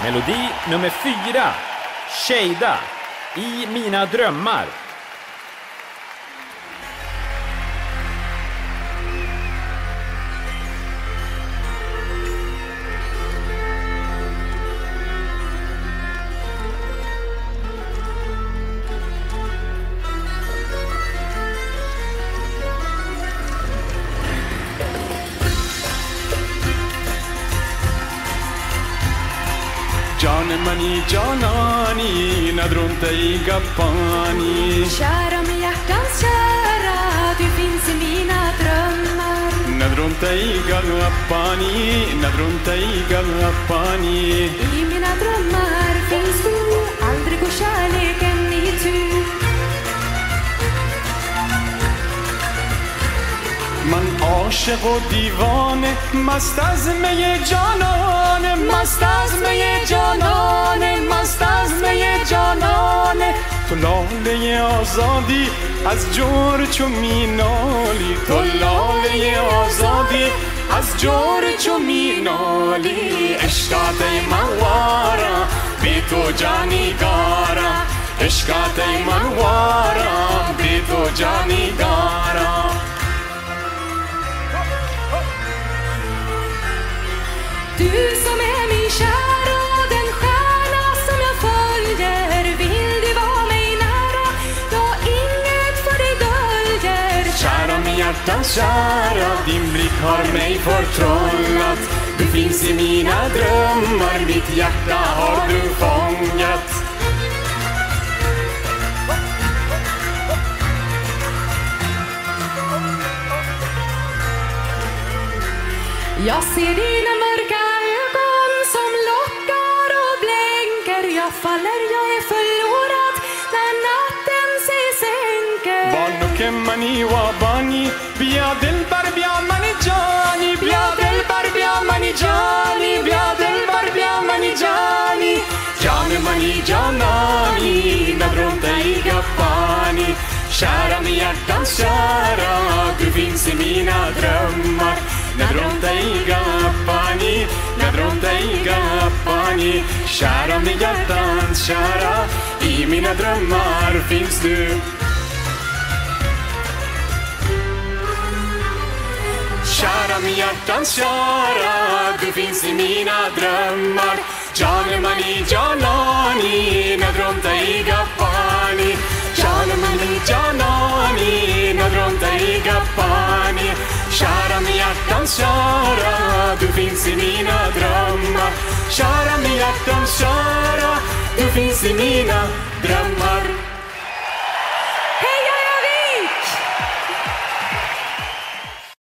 Melodi nummer 4, Shada, I mina drömmar. Janemani, Janani, nadrunta I gappani. Kära med hjärtans kära, du finns I mina drömmar. Nadrunta I gappani, nadrunta I gappani. I mina drömmar finns du, aldrig går kärleken I tur. من عاشق و دیوانه مست از می جانانه مست از می جانانه مست از می جانانه تو لاله آزادی از جور چو مینالی تو لاله آزادی از جور چو مینالی عشقات منوارا بی تو جانی دارا عشقات منوارا بی تو جانی دارا Du som är min kära, den stjärna som jag följer. Vill du vara mig nära, jag inget för dig döljer. Kära min hjärtans kära, din blick har mig förtrollat. Du finns I mina drömmar, mitt hjärta har du fångat. Jag ser dina mörka ögon som lockar och blänker. Jag faller, jag är förlorad när natten sig sänker. Bano kemmani wa bani, bia dilbar bia mani jani, bia dilbar bia mani jani, bia dilbar bia mani jani. Jane mani janani, nadrunta I gappani. Kära min hjärtans kära, du finns I mina drömmar. Nadrunta I gappani, nadrunta I gappani. Kära min hjärtans kära, I mina drömmar finns du. Kära min hjärtans kära, du finns I mina drömmar. Janemani, Janani, nadrunta I gappani. Janemani, Janani, nadrunta I gappani. Kära min hjärtans kära, du finns I mina drömmar. Kära min hjärtans kära, du finns I mina drömmar.